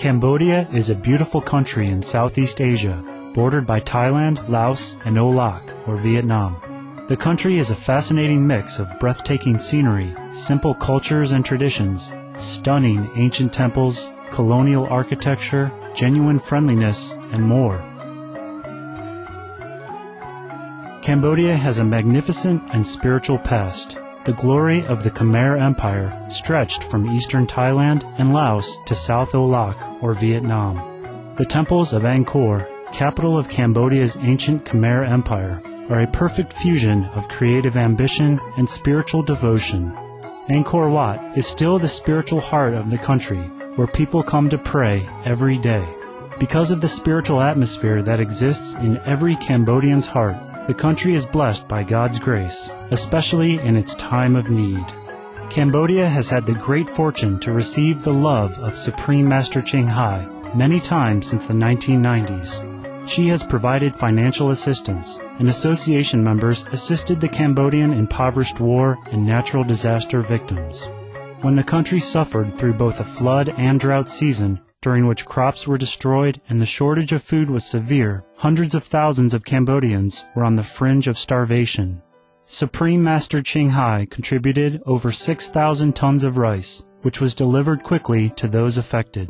Cambodia is a beautiful country in Southeast Asia, bordered by Thailand, Laos, and Olac, or Vietnam. The country is a fascinating mix of breathtaking scenery, simple cultures and traditions, stunning ancient temples, colonial architecture, genuine friendliness, and more. Cambodia has a magnificent and spiritual past. The glory of the Khmer Empire stretched from eastern Thailand and Laos to South Olac, or Vietnam. The temples of Angkor, capital of Cambodia's ancient Khmer Empire, are a perfect fusion of creative ambition and spiritual devotion. Angkor Wat is still the spiritual heart of the country, where people come to pray every day. Because of the spiritual atmosphere that exists in every Cambodian's heart, the country is blessed by God's grace, especially in its time of need. Cambodia has had the great fortune to receive the love of Supreme Master Ching Hai many times since the 1990s. She has provided financial assistance, and association members assisted the Cambodian impoverished war and natural disaster victims. When the country suffered through both a flood and drought season, during which crops were destroyed and the shortage of food was severe, hundreds of thousands of Cambodians were on the fringe of starvation. Supreme Master Ching Hai contributed over 6,000 tons of rice, which was delivered quickly to those affected.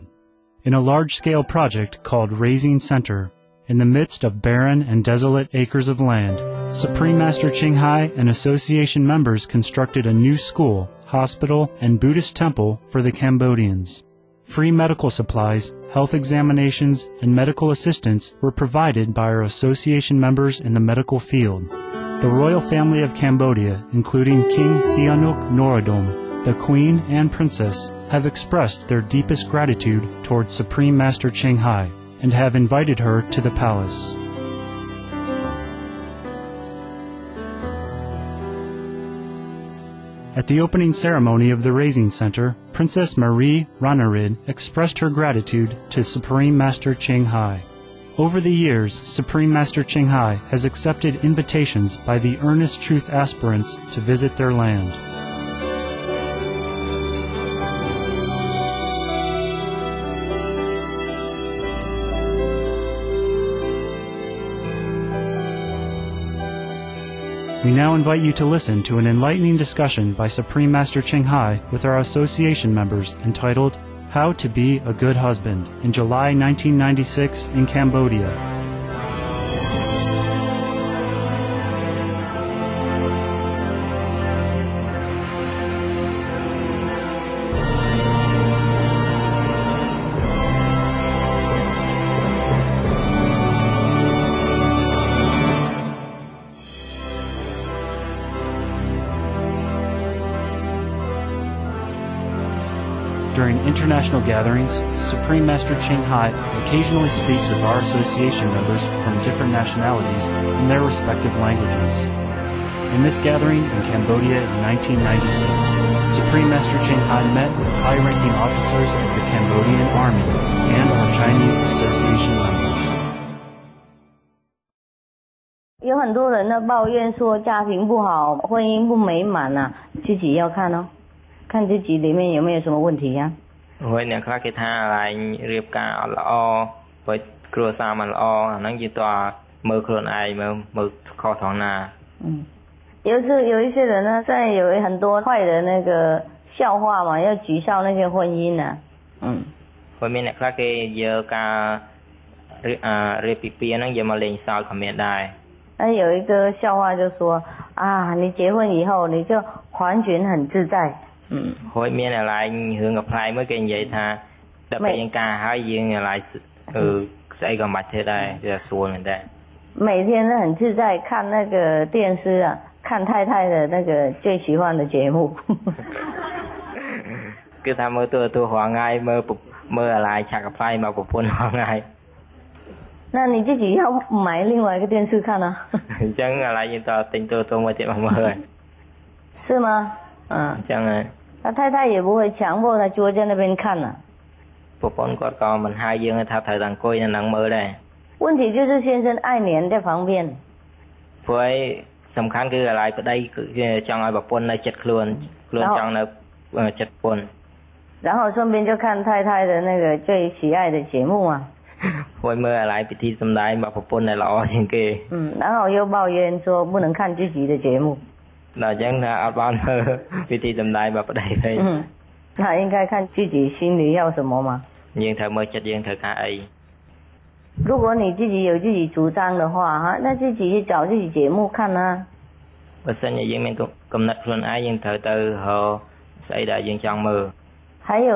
In a large-scale project called Raising Center, in the midst of barren and desolate acres of land, Supreme Master Ching Hai and association members constructed a new school, hospital, and Buddhist temple for the Cambodians. Free medical supplies, health examinations, and medical assistance were provided by our association members in the medical field. The royal family of Cambodia, including King Sihanouk Norodom, the Queen and Princess, have expressed their deepest gratitude towards Supreme Master Ching Hai and have invited her to the palace. At the opening ceremony of the Raising Center, Princess Marie Ranarid expressed her gratitude to Supreme Master Ching Hai. Over the years, Supreme Master Ching Hai has accepted invitations by the earnest truth aspirants to visit their land. We now invite you to listen to an enlightening discussion by Supreme Master Ching Hai with our association members entitled How to Be a Good Husband in July 1996 in Cambodia. During international gatherings, Supreme Master Ching Hai occasionally speaks with our association members from different nationalities in their respective languages. In this gathering in Cambodia in 1996, Supreme Master Ching Hai met with high-ranking officers of the Cambodian Army and our Chinese association members. 有很多人呢抱怨说家庭不好，婚姻不美满啊，自己要看哦。 看自己里面有没有什么问题呀？ហើយអ្នកខ្លះគេថាឡើងរៀបការអត់ល្អបើគ្រួសារមិនល្អអាហ្នឹងយើងតើមើលខ្លួនឯងមើលខុសត្រង់ណា有一些人呢，在有很多坏的那个笑话嘛，要取笑那些婚姻呢。ហើយមានអ្នកខ្លះគេយកការរៀបពីពីហ្នឹងយកមកលេងសើចក៏មានដែរ那有一个笑话就说啊，你结婚以后你就完全很自在。 ហើយមានអាឡែងរឿងកំ pl าย មួយគេនិយាយថាដល់ពេលយើងការហើយយើងអាឡែងស្អីក៏មិនធ្វើដែរវាស្រួលមែនតើ每天都很自在看那个电视啊，看太太的那个最喜欢的节目。គឺថាមើលទូរងថ្ងៃមើលអាឡែងឆាកកំ pl าย មកប្រពន្ធរងថ្ងៃ那你自己要买另外一个电视看啊？អញ្ចឹងអាឡែងយើងតទិញទូរមួយទៀតមកមើល是吗？អញ្ចឹងហើយ 他太太也不会强迫他坐在那边看了。ប្រពន្ធគាត់ក៏មិនហៅយើងថាត្រូវតែអង្គុយនៅនឹងមើលដែរ问题就是先生爱黏在旁边ព្រោះសំខាន់គឺអាឡែងប្តីគឺចង់ឲ្យប្រពន្ធនៅចិត្តខ្លួនចង់នៅចិត្តប្រពន្ធ然后顺便就看太太的那个最喜爱的节目嘛。会មើ来ពិធីសំដែងរបស់ប្រពន្ធដែលល្អជាងគេ 然后又抱怨说不能看自己的节目。 ដល់អញ្ចឹងថាអត់បានមើលពិធីសំដែងរបស់ប្តីវិញ 那应该看自己心里要什么嘛。 យើងត្រូវមើលចិត្តយើងត្រូវការអី 如果你自己有自己主张的话哈，那自己去找自己节目看啊。 បើសិនជាយើងមានកំណត់ខ្លួនឯងយើងត្រូវទៅរកស្អីដែលយើងចង់មើល 还有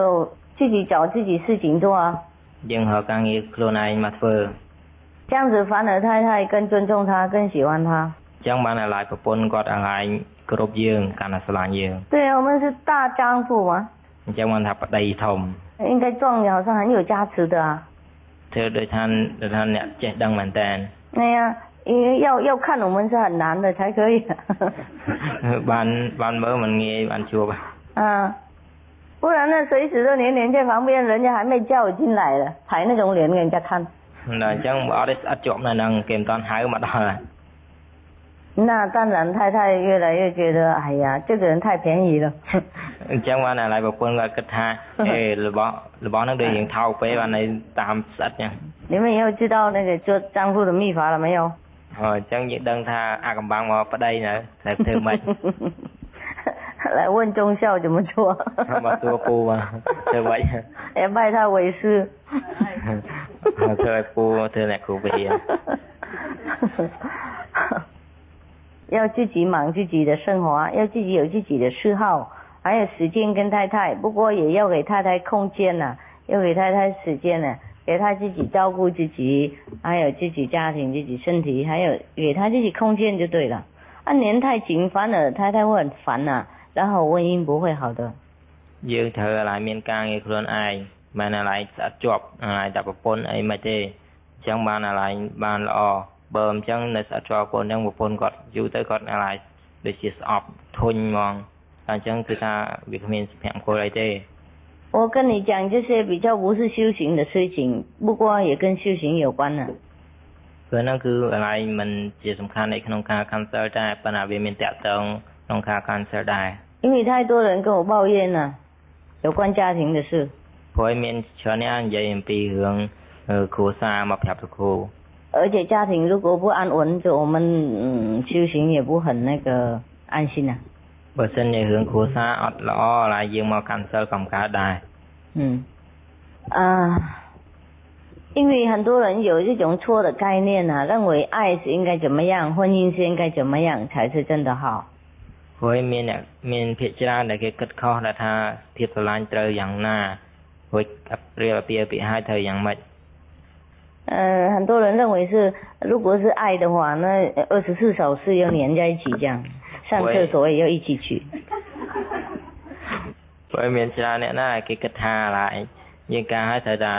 自己找自己事情做啊。 យើងរកការងារខ្លួនឯងមកធ្វើ 这样子反而太太更尊重他，更喜欢他。 អញ្ចឹងបានអាឡ័យប្រពន្ធគាត់អាឡ័យគ្រប់យើងកាន់តែស្រឡាញ់យើង 对啊，我们是大丈夫嘛， អញ្ចឹងបានថាប្តីធំ 应该撞的好像很有价值的啊。 ធ្វើដូចថាអ្នកចេះដឹងមែនតើ 哎呀，因为要看我们是很难的才可以。 បានមើលមិនងាយបានជួប 不然呢，随时都黏在旁边，人家还没叫我进来了，排那种脸给人家看。 ដល់អញ្ចឹងបើអត់ទេស្អិតជាប់នៅនឹងគេមិនតាន់ហៅមកដល់ហើយ 那当然，太太越来越觉得，哎呀，这个人太便宜了。 អញ្ចឹងបានអាឡ័យប្រពន្ធគាត់គិតថាអេរបស់ហ្នឹងដូចយើងថោកពេកបានតាមស្អិតអញ្ចឹង 你们以后知道那个做丈夫的秘法了没有？ អញ្ចឹងយើងដឹងថាអាកំបាំងមកប្តីនៅត្រូវធ្វើម៉េច 来问忠孝怎么做？ មកសួរពូមកធ្វើម៉េច 也拜他为师。 ធ្វើឲ្យពូធ្វើអ្នកគ្រូវិហារ 要自己忙自己的生活啊，要自己有自己的嗜好，还有时间跟太太。不过也要给太太空间呐、要给太太时间呢、给她自己照顾自己，还有自己家庭、自己身体，还有给她自己空间就对了。黏太紧，反而太太会很烦呐、然后婚姻不会好的。 យើងត្រូវអាឡ័យមានការងារខ្លួនឯងមិនអាឡ័យស្អិតជាប់អាឡ័យតែប្រពន្ធអីមិនទេអញ្ចឹងបានអាឡ័យបានល្អបើអញ្ចឹងនៅស្អិតជាប់ប្រពន្ធអញ្ចឹងប្រពន្ធគាត់យូរទៅគាត់អាឡ័យដូចជាស្អប់ធុញហ្មងតែអញ្ចឹងគឺថាវាគ្មានសុភមង្គលអីទេ 我跟你讲这些比较不是修行的事情，不过也跟修行有关的。 គឺហ្នឹងគឺអាឡ័យមិនជាសំខាន់នៅក្នុងការ cancel តែប៉ុន្តែវាមានតាក់ទងក្នុងការ cancel ដែរ 因为太多人跟我抱怨了、有关家庭的事。 ព្រោះមានច្រើនអ្នកនិយាយអំពីរឿងគ្រួសារមកប្រាប់លោកគ្រូ 而且家庭如果不安稳，就我们修行也不很那个安心啊。 បើសិនជារឿងគ្រួសារអត់ល្អអាឡ័យយើងមក cancel កំកើតដែរ 因为很多人有这种错的概念啊，认为爱是应该怎么样，婚姻是应该怎么样才是真的好。 ព្រោះមានភាគច្រើនដែលគេគិតខុសដែលថាភាពស្រឡាញ់ត្រូវយ៉ាងណារួចរៀបអាពាហ៍ពិពាហ៍ត្រូវយ៉ាងម៉េច 很多人认为是，如果是爱的话，那24小时要黏在一起这样，上厕所也要一起去。 ព្រោះមានច្រើនអ្នកណាគេគិតថាឡើយយើងការឲ្យត្រូវថា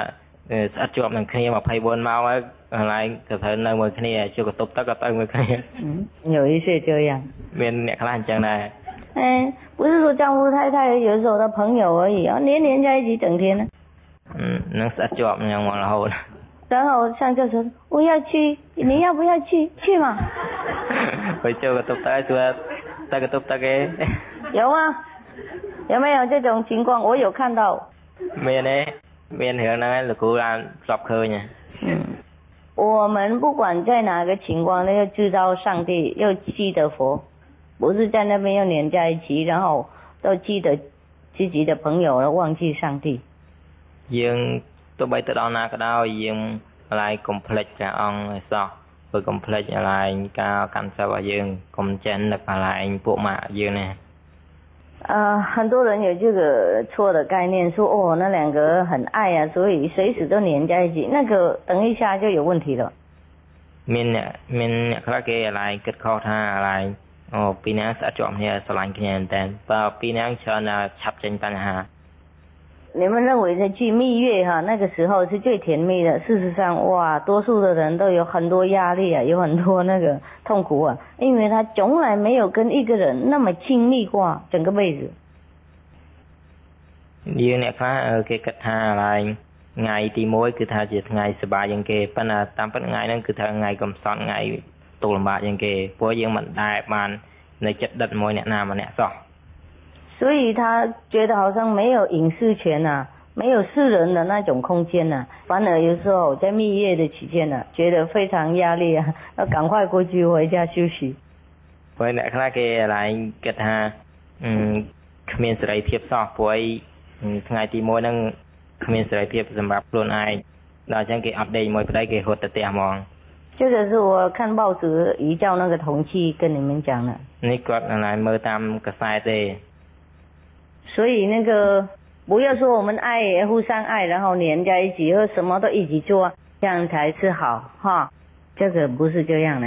ស្អិតជាប់នឹងគ្នា24ម៉ោងហើយឡើយក៏ត្រូវនៅមួយគ្នាជួកតុបទឹកក៏ទៅមួយគ្នា 有一些这样。 មានអ្នកខ្លះអញ្ចឹងដែរ 不是说丈夫太太，有时候的朋友而已啊，黏在一起整天呢。 នឹងស្អិតជាប់យ៉ាងមករហូត 然后上厕所，我要去，你要不要去？去嘛。 ទៅជួកតុបទឹកឲ្យសួរទៅកតុបទឹកគេ 有啊，有没有这种情况？我有看到。 មានទេមានរឿងហ្នឹងឯងលោកគ្រូបានធ្លាប់ឃើញ 我们不管在哪个情况都要知道上帝，要记得佛，不是在那边要黏在一起，然后都记得自己的朋友了，忘记上帝。 យើងទោះបីទៅដល់ណាក៏ដោយយើងអាឡ័យកុំភ្លេចព្រះអង្គឲ្យសោះព្រោះកុំភ្លេចអាឡ័យការកាន់សិលរបស់យើងកុំចេះនឹកអាឡ័យពួកម៉ាក់យើងណា 很多人有这个错的概念，说哦，那两个很爱啊，所以随时都黏在一起，那个等一下就有问题了。 មានអ្នកខ្លះគេអាឡ័យគិតខុសថាអាឡ័យអូពីរនាក់ស្អិតជាប់គ្នាស្រឡាញ់គ្នាមែនតើបើពីរនាក់ច្រើនឆាប់ចេញបញ្ហា 你们认为的去蜜月哈，那个时候是最甜蜜的。事实上，哇，多数的人都有很多压力啊，有很多那个痛苦啊，因为他从来没有跟一个人那么亲密过，整个辈子。 យើងអ្នកខ្លះគេគិតថាអាឡ័យថ្ងៃទី1គឺថាជាថ្ងៃសប្បាយជាងគេប៉ុន្តែតាមពិតថ្ងៃហ្នឹងគឺថាថ្ងៃកំសត់ថ្ងៃទូលំបាកជាងគេព្រោះយើងមិនដែលបាននៅចិត្តដិតមួយអ្នកណាម្នាក់សោះ所以他觉得好像没有隐私权啊，没有世人的那种空间啊，反而有时候在蜜月的期间啊，觉得非常压力啊，要赶快过去回家休息。ពេលអ្នកខ្លះគេឡើងគិតថាគ្មានសេរីភាពសោះព្រោះថ្ងៃទី1ហ្នឹងគ្មានសេរីភាពសម្រាប់ខ្លួនឯងដល់អញ្ចឹងគេអត់ដេកមួយប្តីគេហត់ទៅផ្ទះហ្មង这个是我看报纸遗教那个同期跟你们讲的。នេះគាត់ឡើងមើលតាមកាសែតទេ所以那个不要说我们爱互相爱，然后黏在一起，或什么都一起做，这样才是好哈。这个不是这样的。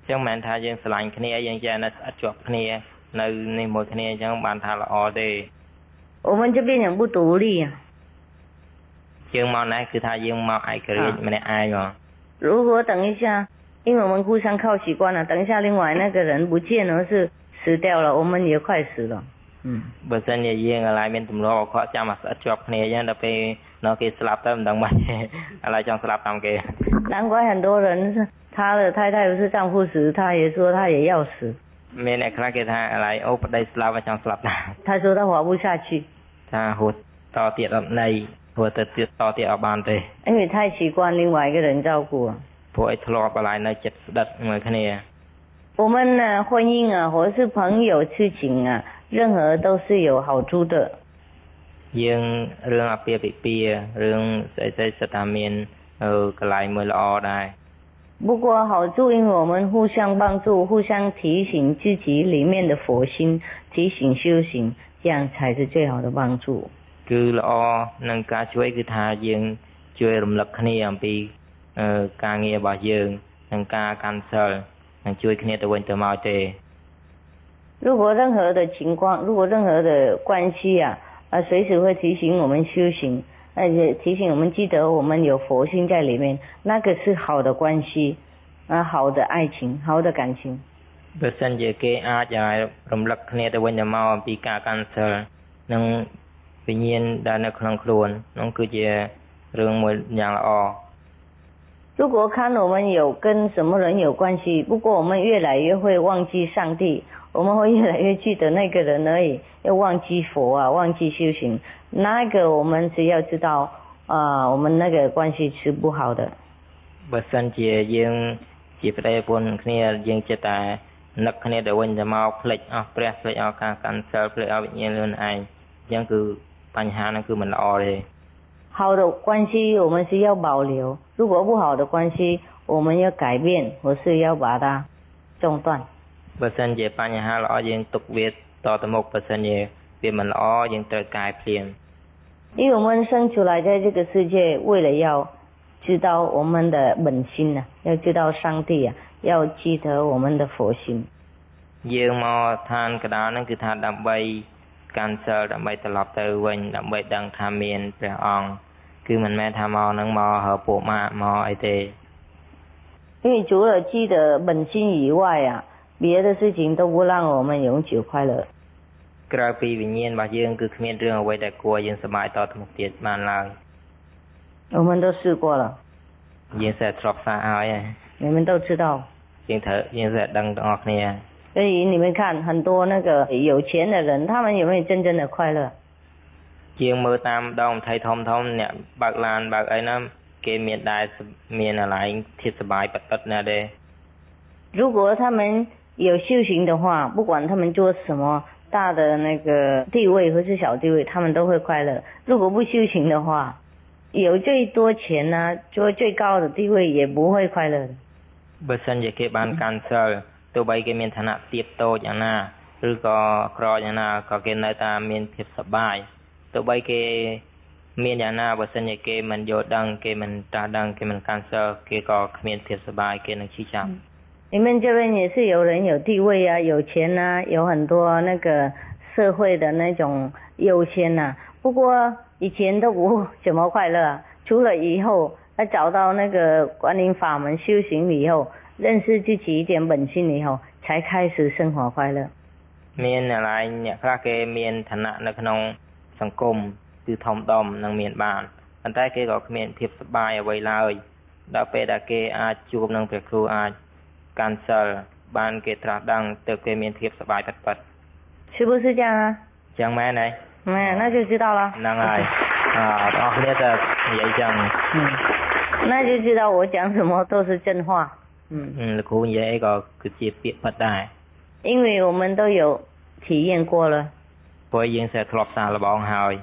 ចឹងមិនថាយើងស្រឡាញ់គ្នាយើងចេះនៅស្អិតជាប់គ្នានៅនេះមួយគ្នាអញ្ចឹងបានថាល្អទេ我们就变成不独立啊。យើងមកនេះគឺថាយើងមកឯករាជ្យម្នាក់ឯងមក如果等一下，因为我们互相靠习惯了，等一下另外那个人不见了是死掉了，我们也快死了。បើសិនជាយើងឥឡូវមានទម្លាប់អក្រក់ចាំមកស្អិតជាប់គ្នាអញ្ចឹងដល់ពេលនៅគេស្លាប់ទៅមិនដឹងម៉េចទេឥឡូវចង់ស្លាប់តាមគេ难怪很多人是他的太太不是丈夫死，他也说他也要死。មានអ្នកខ្លះគេថាឥឡូវអូប្តីស្លាប់ចង់ស្លាប់តាម他说他活不下去ថាហួតតទៀតអត់ន័យហួតទៅទៀតតទៀតអត់បានទេ因为太习惯另外一个人照顾了ព្រោះឲ្យធ្លាប់ឡើយនៅចិត្តស្ដិតមួយគ្នា我们呢，婚姻啊，或是朋友事情啊，任何都是有好处的。យើងរឿងអាពាហ៍ពិពាហ៍រឿងស្អីសិតថាមានកន្លែងមួយល្អដែរ不过好处，因为我们互相帮助，互相提醒自己里面的佛心，提醒修行，这样才是最好的帮助。គឺល្អនឹងការជួយគឺថាយើងជួយរំលឹកគ្នាអំពីការងាររបស់យើងនិងការកាន់សិលនឹងជួយគ្នាទៅវិញទៅមកទេ如果任何的情况，如果任何的关系啊，随时会提醒我们修行，而且提醒我们记得我们有佛心在里面，那个是好的关系，好的爱情，好的感情。បើសិនជាគេអាចរំលឹកគ្នាទៅវិញទៅមកអំពីការកាន់សិលនិងវិញ្ញាណដែលនៅក្នុងខ្លួននោះគឺជារឿងមួយយ៉ាងល្អ如果看我们有跟什么人有关系，不过我们越来越会忘记上帝，我们会越来越记得那个人而已，要忘记佛啊，忘记修行，那个我们是要知道我们那个关系是不好的。បើសិនជាយើងជាប្តីប្រពន្ធគ្នាយើងចិត្តតែនឹកគ្នាទៅវិញទៅមកភ្លេចអស់ព្រះភ្លេចអស់ការកាន់សិលភ្លេចអស់វិញ្ញាណខ្លួនឯងអញ្ចឹងគឺបញ្ហាហ្នឹងគឺមិនល្អទេ好的关系我们是要保留，如果不好的关系我们要改变，或是要把它中断。បើសិនជាបញ្ហាល្អយើងទុកវាតទៅមុខបើសិនជាវាមិនល្អយើងត្រូវកែភ្លាម因为我们生出来在这个世界为了要知道我们的本心啊，要知道上帝啊，要记得我们的佛心。យើងមកឋានកដាលហ្នឹងគឺថាដើម្បីកាន់សិលដើម្បីត្រឡប់ទៅវិញដើម្បីដឹងថាមានព្រះអង្គគឺមិនមែនថាមកហ្នឹងមកហើពួកម៉ាក់មកអីទេ因为除了记得本心以外啊，别的事情都不让我们永久快乐。ក្រៅពីវិញ្ញាណរបស់យើងគឺគ្មានរឿងអ្វីដែលគួរយើងសប្បាយតទៅមុខទៀតបានឡើយ我们都试过了យើងsẽធ្លាប់សារហើយ你们都知道យើងsẽដឹងទាំងអស់គ្នា所以你们看很多那个有钱的人他们有没有真正的快乐ជាងមើលតាមដងថៃធំអ្នកបើកឡានបើកអីណាគេមានដែរមានកន្លែងធាតុសបាយប៉ិតណាដែរ如果他们有修行的话，不管他们做什么大的那个地位或是小地位，他们都会快乐。如果不修行的话，有最多钱呢，做最高的地位也不会快乐的。បើសិនជាគេបានកាន់សិលទោះបីគេមានឋានៈទាបតូចយ៉ាងណាឬក៏ក្រយ៉ាងណាក៏គេនៅតែមានភាពសប្បាយទោះបីគេមានយ៉ាងណាបើសិនជាគេមិនយល់ដឹងគេមិនត្រាស់ដឹងគេមិនកាន់សិលគេក៏គ្មានភាពសប្បាយគេនឹងឈឺចាប់你们这边也是有人有地位啊，有钱啊，有很多那个社会的那种优先啊。不过以前都不怎么快乐啊，除了以后他找到那个观音法门修行以后，认识自己一点本性以后，才开始生活快乐。មានอะไรអ្នកខ្លះគេមានឋានៈនៅក្នុងសង្គមគឺធំដុំនឹងមានបានប៉ុន្តែគេក៏គ្មានភាពសប្បាយអ្វីឡើយដល់ពេលដែលគេអាចជួបនឹងព្រះគ្រូអាចកាន់សិលបានគេត្រាស់ដឹងទៅគេមានភាពសប្បាយពិតៗ是不是这样啊ច ចឹងមែនហើយ那就知道了。ហ្នឹងហើយបងប្អូនទៅនិយាយចឹង那就知道我讲什么都是真话。លោកគ្រូនិយាយអីក៏គឺជាពាក្យពិតដែរ因为我们都有体验过了。ព្រោះយើងsẽធ្លាប់សាកល្បងហើយ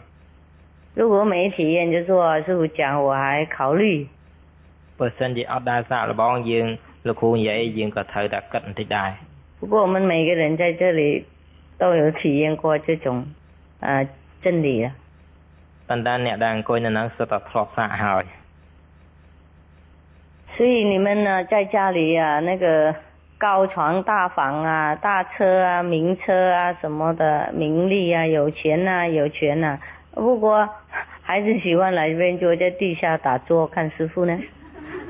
如果没体验就说师傅讲我还考虑。បើសិនជាអត់ដែរសាកល្បងយើងលោកគ្រូនិយាយយើងក៏ត្រូវតែគិតបន្តិចដែរ不过我们每个人在这里都有体验过这种真理了。ប៉ុន្តែអ្នកដែលអង្គុយនៅហ្នឹងសិតតែធ្លាប់សាកហើយ所以你们呢在家里啊那个高床大房啊大车啊名车啊什么的名利啊有钱啊有权啊不过还是喜欢来这边坐在地下打坐看师父呢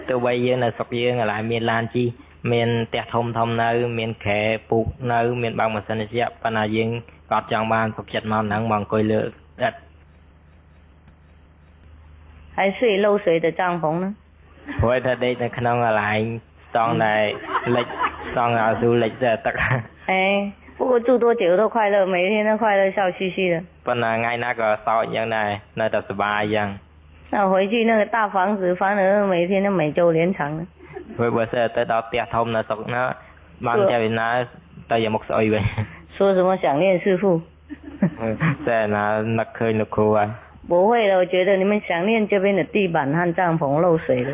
ទោះបីយើងនៅស្រុកយើងឥឡូវមានឡានជិះមានផ្ទះធំធំនៅមានខែពូកនៅមានបើកម៉ាស៊ីនជាប៉ុន្តែយើងក៏ចង់បានសុខចិត្តមកហ្នឹងមកអង្គុយលើដិត还睡漏水的帐篷呢ព្រោះថាដេកនៅក្នុងកន្លែងស្តង់ដែលលិចស្តង់ឲ្យស៊ូលិចទៅទឹក不过住多久都快乐每天都快乐笑嘻嘻的ប៉ុន្តែថ្ងៃណាក៏សោកយ៉ាងដែរនៅតែសប្បាយយ៉ាង那回去那个大房子反而每天都每周连场呢ព្រោះបើសិនទៅដល់ផ្ទះធំនៅស្រុកណាបានតែពីណាទៅយកមកស្អុយវិញ说什么想念师父តែណានឹកឃើញលោកគ្រូហើយ不会了我觉得你们想念这边的地板和帐篷漏水了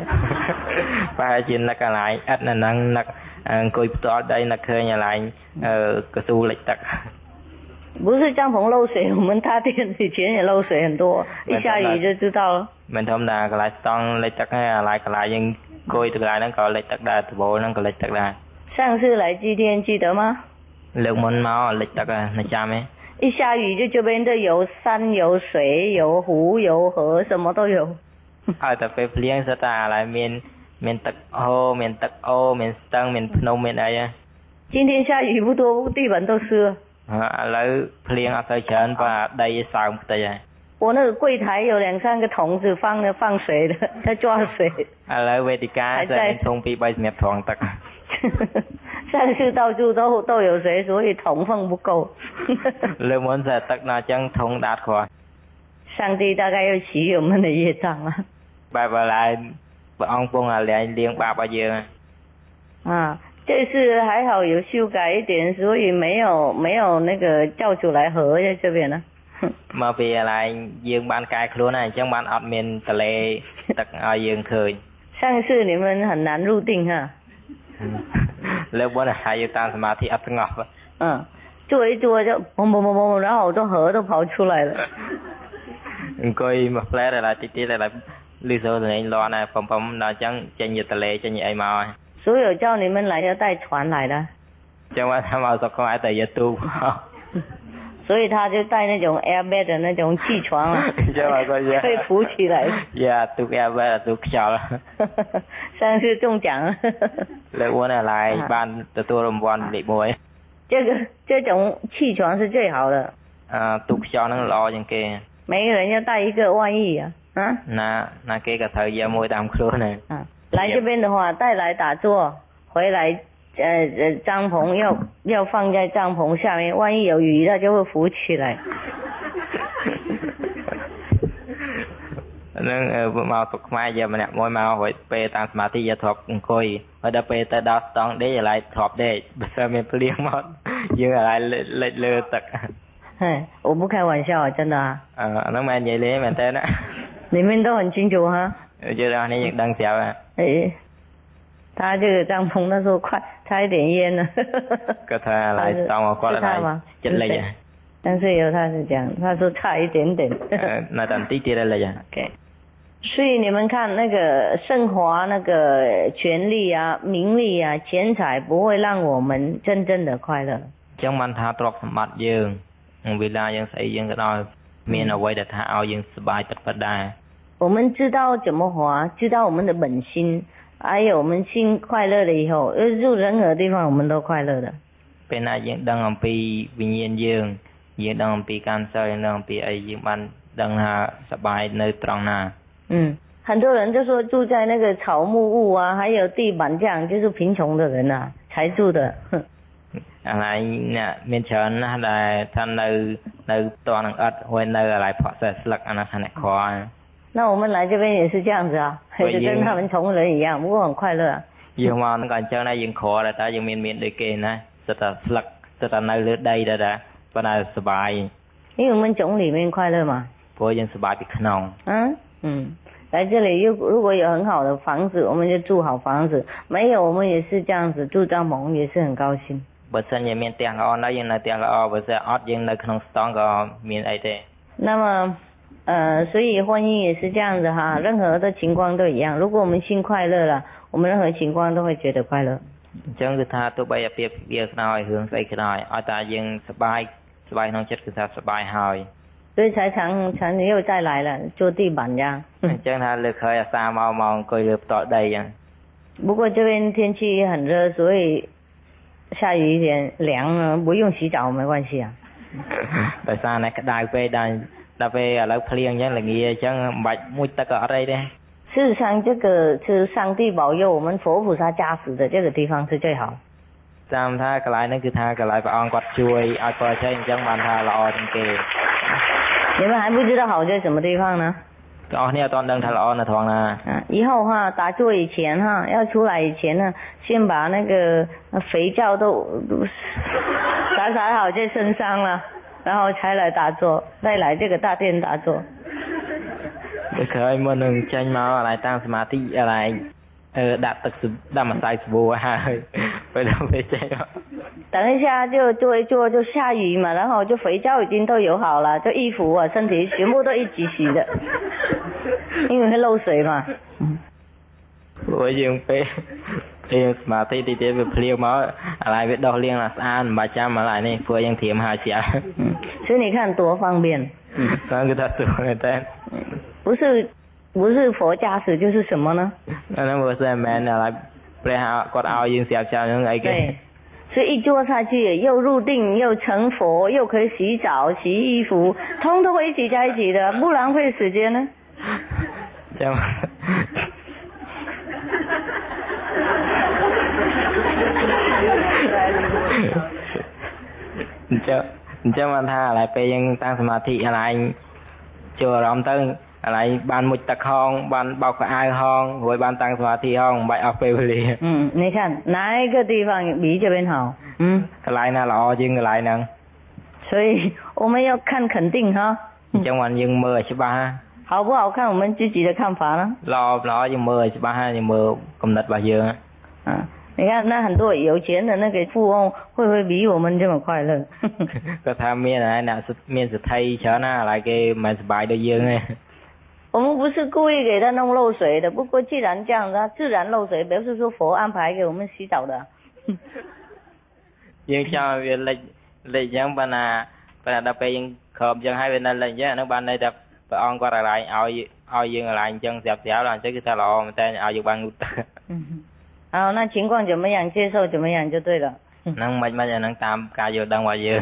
ប្រហែលជានឹកកន្លែងឥតនៅហ្នឹងនឹកអង្គុយផ្ទាល់ដីនឹកឃើញកន្លែងកស៊ូលិចទឹក不是帐篷漏水我们大店以前也漏水很多一下雨就知道了មិនធម្មតាកន្លែងស្តង់លិចទឹកហើយកន្លែងយើងអង្គុយទៅកន្លែងហ្នឹងក៏លិចទឹកដែរដបូលហ្នឹងក៏លិចទឹកដែរ上次来祭天记得吗លើកមុនមកលិចទឹកនៅចាំទេ一下雨就这边都有山有水有湖有河什么都有ហើយតែពេលភ្លៀងសិតតែកន្លែងមានទឹកហូរមានទឹកអូមានស្ទឹងមានភ្នំមានអី今天下雨不多地板都湿了ឥឡូវភ្លៀងអត់សូវច្រើនព្រោះដីសើមខ្ទេចហើយ我那个柜台有2-3个桶子放水的在抓水ឥឡូវវេទិកាsẽធុង2-3សម្រាប់ត្រងទឹក上次到处都有水所以桶放不够លើមុនsẽទឹកណាអញ្ចឹងធុងដាតគ្រាន់上帝大概要洗我们的业障了បែបឡើយព្រះអង្គពងលាងបាបឲ្យយើង这次还好有修改一点所以没有那个教主来河在这边呢មកពីកន្លែងយើងបានកែខ្លួនហើយអញ្ចឹងបានអត់មានតលេទឹកឲ្យយើងឃើញ上次你们很难入定哈លើមុនហើយយើងតាមសមាធិអត់ស្ងប់坐一坐就砰砰砰砰然后好多河都跑出来了អង្គុយមកផ្លែតែតិចតិចតែលឺសូរទៅនេះលាន់ហើយបំដល់អញ្ចឹងចេញយកតលេចេញអីមកហើយ所有叫你们来要带船来的ចឹងថាមកសុខខ្មែរតែយកទូ所以他就带那种 airbag 的那种气床可以浮起来ទូ airbag ទូខ្យល់上次中奖លើកមុនឡើយបានទទួលរង្វាន់លេខ1这种气床是最好的ទូខ្យល់ហ្នឹងល្អជាងគេ每个人要带一个万一ណាគេក៏ត្រូវយកមួយតាមខ្លួនដែរ来这边的话带来打坐回来帐篷要放在帐篷下面万一有雨它就会浮起来នឹងមកសុខខ្មែរយកម្នាក់មួយមករួចពេលតាមសមាធិយកធ្លាប់អង្គុយហើយដល់ពេលទៅដល់ស្តង់ដេកឥឡូវធ្លាប់ដេកបើសិនមានភ្លៀងមកយើងឥឡូវលិចលើទឹក我不开玩笑真的ហ្នឹងមិននិយាយលេងមែនតើ你们都很清楚哈យើងនេះយើងដឹងស្រាប់他这个帐篷那时候快差一点淹了ก็ថាឡៃស្តង់មកគាត់ឡៃចិត្តលិច但是有他是讲他说差一点点那等弟弟的了呀 OK 所以你们看那个升华那个权力啊名利啊钱财不会让我们真正的快乐ចឹងបានថាទ្រព្យសម្បត្តិយើងវេលាយើងស្អីយើងក៏ដោយមានអ្វីដែលថាឲ្យយើងសប្បាយពិតៗដែរ我们知道怎么活知道我们的本心还有我们心快乐了以后入任何地方我们都快乐的ពេលណាយើងដឹងអំពីវិញ្ញាណយើងដឹងអំពីការសិលយើងដឹងអំពីអីយើងបានដឹងថាសប្បាយនៅត្រង់ណា很多人就说住在那个草木屋啊还有地板这样就是贫穷的人啊才住的អាឡៃអ្នកមានច្រើនណាស់ដែលថានៅ នៅតនឹងអត់ហើយនៅកន្លែងផក់ស្លឹកអានោះខាងអ្នកខ 那我们来这边也是这样子啊，就跟他们穷人一样，不过很快乐啊。 យើងមកនឹងក៏អញ្ចឹងដែរយើងខដែរតែយើងមានដូចគេណាសិតតែស្លឹកសិតតែនៅលើដីដែរប៉ុន្តែសុបាយ 因为我们种里面快乐嘛。 ព្រោះយើងសុបាយពីក្នុង 来这里如果有很好的房子，我们就住好房子；没有，我们也是这样子住帐篷，也是很高兴。 បើសិនជាមានផ្ទះល្អនៅយើងនៅផ្ទះល្អបើសិនអត់យើងនៅក្នុងស្តង់ក៏មានអីទេ 那么所以婚姻也是这样子哈，任何的情况都一样。如果我们心快乐了，我们任何情况都会觉得快乐。 អញ្ចឹងគឺថាទោះបីអាពាហ៍ពិពាហ៍ខ្នើយរឿងស្អីខ្នើយឲ្យតែយើងសុបាយក្នុងចិត្តគឺថាសុបាយហើយ 所以才常又再来了，坐地板这样。 អញ្ចឹងថាលើកហើយអាសាមកអង្គុយលើផ្ទាល់ដីអញ្ចឹង 不过这边天气很热，所以下雨一点凉了，不用洗澡没关系啊。 ដោយសារតែក្តៅពេកដល់ពេលឥឡូវភ្លៀងអញ្ចឹងល្ងាអញ្ចឹងមិនបាច់មុជទឹកក៏អត់អីទេ 事实上，这个是上帝保佑我们佛菩萨加持的这个地方是最好。 តាមថាកន្លែងហ្នឹងគឺថាកន្លែងព្រះអង្គគាត់ជួយឲ្យគាត់ចេះអញ្ចឹងបានថាល្អជាងគេ 你们还不知道好在什么地方呢？ បងប្អូននេះអត់ដឹងថាល្អនៅត្រង់ណា 以后哈打坐以前哈要出来以前呢，先把那个肥皂都撒好在身上了，然后才来打坐，再来这个大殿打坐。 ដូចក្រោយមុននឹងចេញមកកន្លែងតាំងសមាធិកន្លែងដាក់ទឹកដាក់ម្សៅសាប៊ូហើយពេលដល់ពេលចេញមក 等一下就坐一坐就下雨嘛，然后就肥皂已经都有好了，就衣服啊身体全部都一起洗的，因为会漏水嘛。 ព្រោះយើងពេលយើងសមាធិទីទៀតវាភ្លៀងមកកន្លែងវាដោះលាងស្អាតមិនបាច់ចាំកន្លែងនេះព្រោះយើងត្រៀមហើយស្អាត 所以你看多方便。 ហ្នឹងគឺថាស្រួលមែនតើ 不是佛加持就是什么呢？ ហ្នឹងបើសិនមែនកន្លែងព្រះគាត់ឲ្យយើងស្រាប់ស្រាប់ហ្នឹងអីគេ 对，所以一坐下去又入定又成佛，又可以洗澡、洗衣服，通通会一起在一起的，不浪费时间呢。 ចាំ អញ្ចឹងបានថាកន្លែងពេលយើងតាំងសមាធិកន្លែងចូលអារម្មណ៍ទៅកន្លែងបានមុជទឹកហងបានបោកខោអាវហងរួចបានតាំងសមាធិហងមិនបាច់អស់ពេលវេលា 你看哪一个地方比这边好？ កន្លែងណាល្អជាងកន្លែងហ្នឹង 所以我们要看肯定哈， អញ្ចឹងបានយើងមើលឲ្យច្បាស់ 好不好看我们自己的看法呢？ ល្អយើងមើលឲ្យច្បាស់យើងមើលគំនិតរបស់យើង 你看那很多有钱的那个富翁会不会比我们这么快乐？ គាត់ថាមានអ្នកមានសិទ្ធិច្រើនណាកន្លែងគេមិនសប្បាយដូចយើងទេ 我们不是故意给他弄漏水的，不过既然这样，他自然漏水，表示说佛安排给我们洗澡的。 យើងចង់វាលិចអញ្ចឹងបានណាដល់ពេលយើងក្រោបអញ្ចឹងហើយវានៅលិចអញ្ចឹងអានោះបានន័យថាព្រះអង្គគាត់ឲ្យយើងកន្លែងអញ្ចឹងស្រាប់ៗដល់អញ្ចឹងគឺថាល្អមែនតើឲ្យយើងបានងូតទឹក 好，那情况怎么样，接受怎么样就对了。 ហ្នឹងមិនអាហ្នឹងតាមការយល់ដឹងរបស់យើង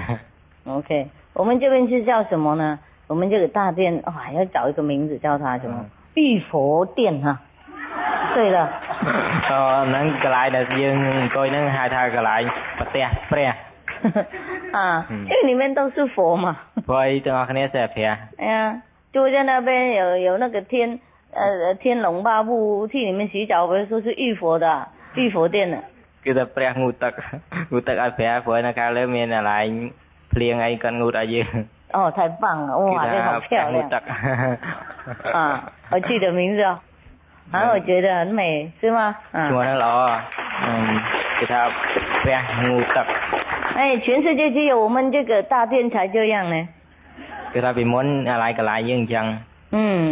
OK，我们这边是叫什么呢？我们这个大殿哇，要找一个名字叫它什么？玉佛殿哈。对了， ហ្នឹងកន្លែងដែលយើងអង្គុយហ្នឹងហៅថាកន្លែងប្រទេសព្រះ 啊，因为里面都是佛嘛。 ព្រោះទាំងអស់គ្នាsẽព្រះ 哎呀，就在那边有那个天龙八部替你们洗澡，不是说是玉佛的玉佛殿的。 គឺថាព្រះងូតទឹកឲ្យព្រះព្រោះនៅខាងលើមានកន្លែងភ្លៀងអីគាត់ងូតឲ្យយើង 哦，太棒了！哇，这好漂亮啊！我记得名字哦，然后我觉得很美，是吗？ ឈ្មោះហ្នឹងល្អគឺថាព្រះងូតទឹក 哎，全世界只有我们这个大殿才这样呢。 គឺថាពីមុនកន្លែងយើងអញ្ចឹង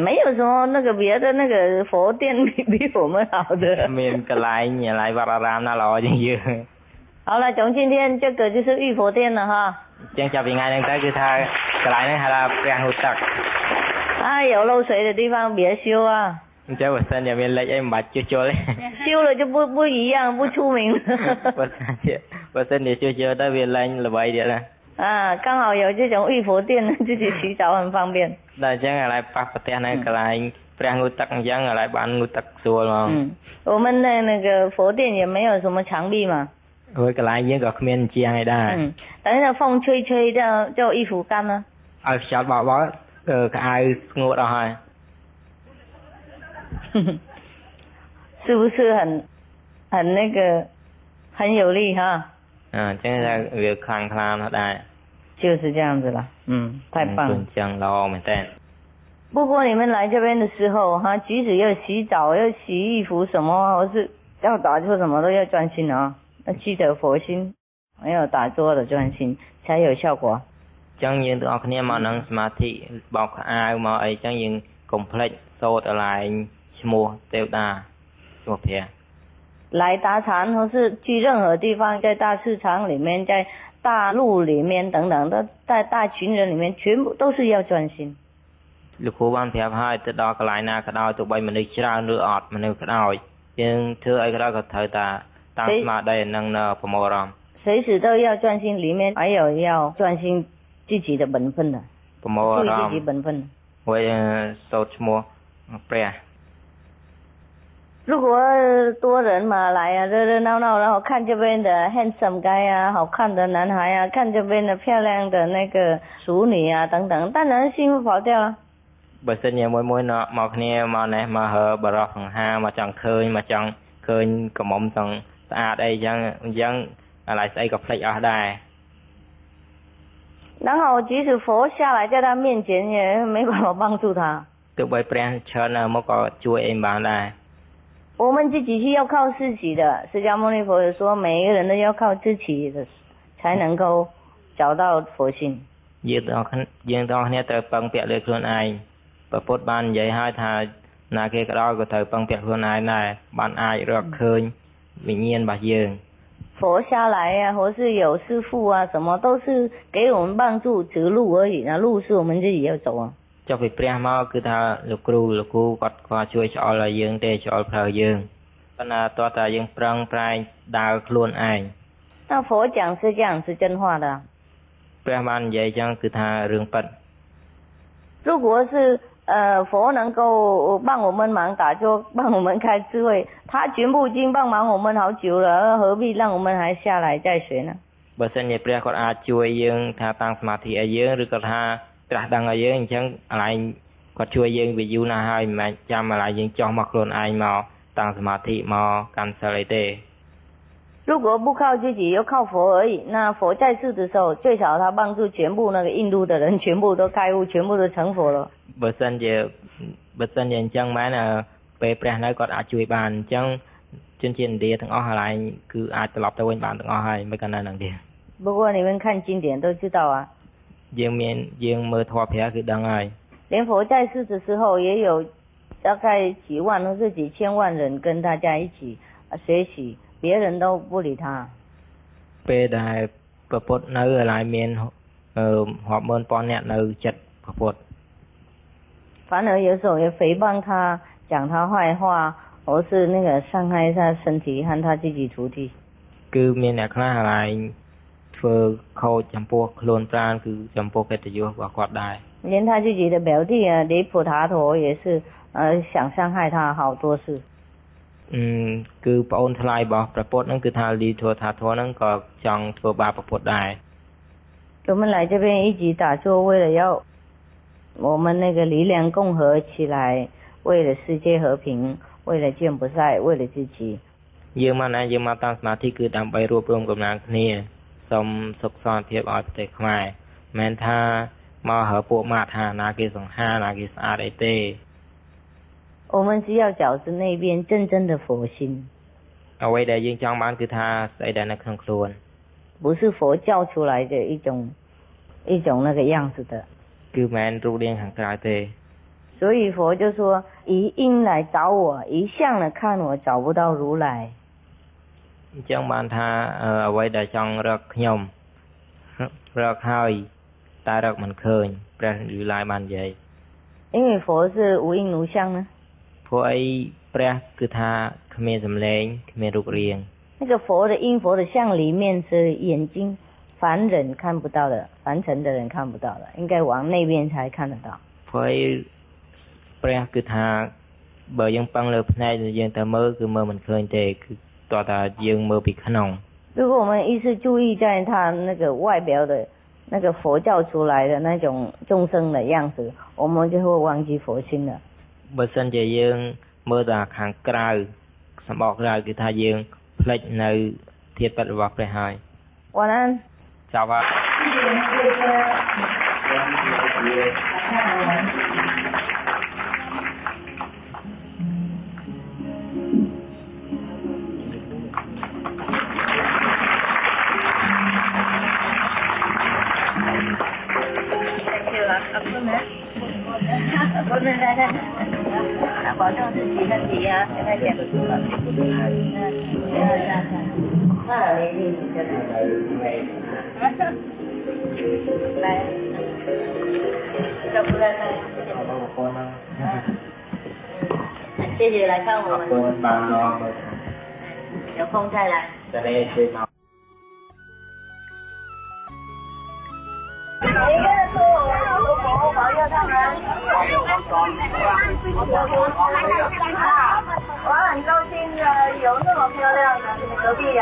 没有什么那个别的那个佛殿比我们好的。 មានកន្លែងវត្តអារាមណាល្អជាងយើង 好了，从今天这个就是玉佛殿了哈。 អញ្ចឹងចាប់ពីថ្ងៃហ្នឹងទៅគឺថាកន្លែងហ្នឹងហៅថាព្រះងូតទឹក 啊，有漏水的地方别修啊， អញ្ចឹងបើសិនជាមានលេខអីមិនបាច់ជួសជុលទេ 修了就不一样，不出名了。 បើសិនជាជួសជុលទៅវាឡើងល្បីទៀតណា 啊，刚好有这种玉佛殿，自己洗澡很方便。 ដល់អញ្ចឹងកន្លែងប៉ះប្រទេសហ្នឹងកន្លែងព្រះងូតទឹកអញ្ចឹងកន្លែងបានងូតទឹកស្រួលហ្មង 我们的那个佛殿也没有什么墙壁嘛。 ហើយកន្លែងយើងក៏គ្មានជាងអីដែរ 等一下风吹叫衣服干呢。ឲ្យខ្យល់បោកបោកក្អៅស្ងួតអស់ហើយ 是不是很那个很有力哈？ អញ្ចឹងថាវាខ្លាំងខ្លាណាស់ដែរ 就是这样子了，太棒了。 អញ្ចឹងល្អមែនតើ 不过你们来这边的时候，哈，即使要洗澡、要洗衣服什么，或是要打坐什么，都要专心啊，要记得佛心，还有打坐的专心，才有效果。 អញ្ចឹងយើងទាំងអស់គ្នាមកនឹងសមាធិបោកខោអាវមកអីអញ្ចឹងយើងកុំភ្លេចសូត្រឲ្យឡើងឈ្មោះទេវតាឈ្មោះព្រះ 来达禅或是去任何地方，在大市场里面，在大陆里面等等的，在大群人里面，全部都是要专心。 លោកគ្រូបានប្រាប់ហើយទៅដល់កន្លែងណាក៏ដោយទោះបីមនុស្សច្រើនឬអត់មនុស្សក៏ដោយយើងធ្វើអីក៏ដោយក៏ត្រូវតាតាមស្មារតីនឹងនៅប្រមោលអារម្មណ៍ 随时都要专心，里面还有要专心自己的本分的， ប្រមោល 注 អា 意 រ 自 ម្ម 己 ណ៍ 本分。 មួយសូត្រឈ្មោះព្រះ 如果多人嘛来啊，热热闹闹，然后看这边的 handsome guy 啊，好看的男孩啊，看这边的漂亮的那个淑女啊，等等，当然心会跑掉了。 បើសិនជាមួយមួយមកគ្នាមកនេះមកហើបរោះសង្ហាមកចង់ឃើញមកចង់ឃើញកមុំសង្ស្អាតអីចឹងអញ្ចឹងអាឡ័យស្អីក៏ភ្លេចអស់ដែរ 然后即使佛下来在他面前，也没办法帮助他。 ទោះបីព្រះឈើនៅមកក៏ជួយអីបានដែរ 我们自己是要靠自己的。释迦牟尼佛也说，每一个人都要靠自己的，才能够找到佛性。 យើងទាំងអស់គ្នាត្រូវពឹងពាក់លើខ្លួនឯងព្រះពុទ្ធបាននិយាយហើយថាណាគេក៏ដោយក៏ត្រូវពឹងពាក់ខ្លួនឯងដែរបានអាចរកឃើញវិញ្ញាណរបស់យើង 佛下来啊，或是有师父啊，什么都是给我们帮助指路而已，那路是我们自己要走啊。 ចុះពីព្រះមកគឺថាលោកគ្រូគាត់ក៏ជួយឆ្អល់ឲ្យយើងទេឆ្អល់ផ្លូវយើងប៉ុន្តែតើតាយើងប្រឹងប្រែងដើរខ្លួនឯង 那佛讲是这样，是真话的啊。 ព្រះបាននិយាយចឹងគឺថារឿងពិត 如果是佛能够帮我们忙打坐，帮我们开智慧，他全部已经帮忙我们好久了，何必让我们还下来再学呢？ បើសិនជាព្រះគាត់អាចជួយយើងថាតាំងសមាធិឲ្យយើងឬក៏ថាត្រាស់ដឹងឲ្យយើងអញ្ចឹងអាឡែងគាត់ជួយយើងវាយូរណាស់ហើយមិនមែនចាំអាឡែងយើងចោះមកខ្លួនឯងមកតាំងសមាធិមកកាន់សិលអីទេ 如果不靠自己，又靠佛而已，那佛在世的时候，最少他帮助全部那个印度的人，全部都开悟，全部都成佛了。 បើសិនជាអញ្ចឹងមែនពេលព្រះនៅគាត់អាចជួយបានអញ្ចឹងជនជាតិឥណ្ឌាទាំងអស់អាឡែងគឺអាចត្រឡប់ទៅវិញបានទាំងអស់ហើយមិនក៏នៅនឹងទេ 不过你们看经典都知道啊， យើងមើលធម៌ព្រះគឺដឹងហើយ 连佛在世的时候，也有大概几万或是几千万人跟大家一起学习，别人都不理他。 ពេលដែលព្រះពុទ្ធនៅអាឡែងមានរាប់ម៉ឺនពាន់អ្នកនៅចិត្តព្រះពុទ្ធ 反而有时候也诽谤他，讲他坏话，或是那个伤害他身体和他自己徒弟。 គឺមានអ្នកខ្លះអាឡែងធ្វើខូចចំពោះខ្លួនប្រាណគឺចំពោះកិត្តិយសរបស់គាត់ដែរ 连他自己的表弟啊，离普达陀也是想伤害他好多次。 គឺប្អូនថ្លៃរបស់ព្រះពុទ្ធហ្នឹងគឺថាលីធัวថាធัวហ្នឹងក៏ចង់ធ្វើបាបព្រះពុទ្ធដែរ 我们来这边一起打坐，为了要我们那个力量共合起来，为了世界和平，为了见不晒，为了自己。 យើងមកតាមសមាធិគឺដើម្បីរួបរวมកម្លាំងគ្នាសូមសុខសន្តិភាពឲ្យប្រទេសខ្មែរមិនមែនថាមកហើពួកម៉ាថាណាគេសង្ហាណាគេស្អាតអីទេ 我们是要饺子那边真正的佛心， អ្វីដែលយើងចង់បានគឺថាស្អីដែលនៅក្នុងខ្លួន 不是佛教出来的一种那个样子的。 គឺមិនមែនរូបរាងខាងក្រៅទេ 所以佛就说：一因来找我，一向的看我，找不到如来。 អញ្ចឹងបានថាអ្វីដែលចង់រកខ្ញុំរកហើយតែរកមិនឃើញព្រះ如来បាននិយាយ 因为佛是无因无相呢， ព្រោះអីព្រះគឺថាគ្មានសម្លេងគ្មានរូបរាង 那个佛的因佛的相里面是眼睛凡人看不到的，凡尘的人看不到的，应该往那边才看得到。 ព្រោះអីព្រះគឺថាបើយើងពឹងលើភ្នែកយើងទៅមើលគឺមើលមិនឃើញទេគឺតើតាយើងមើលពីក្នុង 如果我们一直注意在他那个外表的那个佛教出来的那种众生的样子，我们就会忘记佛心了。បើសិនជាយើងមើលតែខាងក្រៅសម្បកក្រៅគឺថាយើងផ្លេចនៅធាតុពិតរបស់ព្រះហើយ晚安ចប់ហើយ不是在那保证自己身体啊，跟他讲。那年纪你跟来，照顾他。谢谢来看我们。有空再来。每一个人说我保佑他们。我很高兴有那么漂亮的隔壁呀。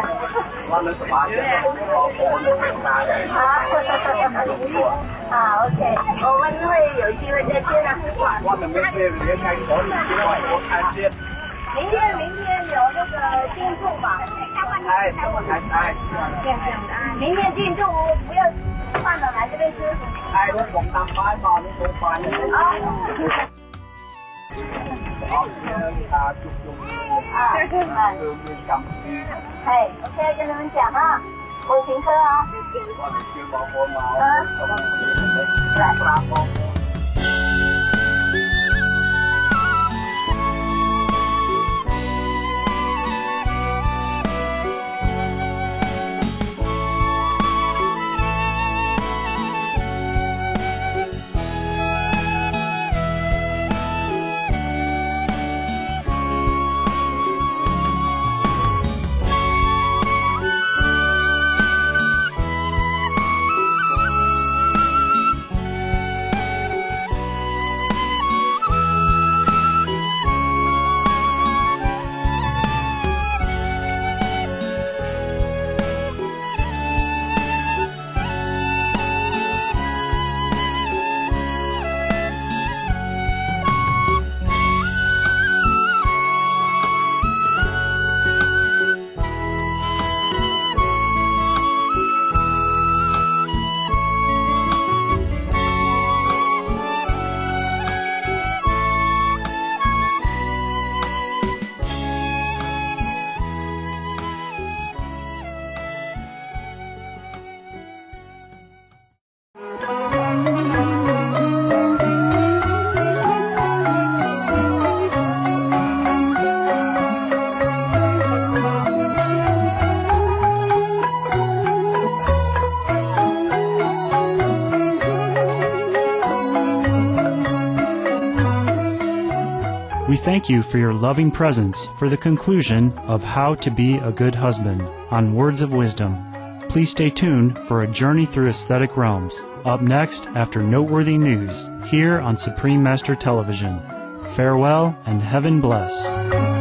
OK， 我们会有机会再见的。明天有那个庆祝吧？明天庆祝不要。饭了来这边吃。我放蛋白嘛，你做饭的。OK， 跟他们讲啊，我请客啊。来。We thank you for your loving presence for the conclusion of How to Be a Good Husband on Words of Wisdom. Please stay tuned for a journey through aesthetic realms, up next after noteworthy news, here on Supreme Master Television. Farewell and heaven bless.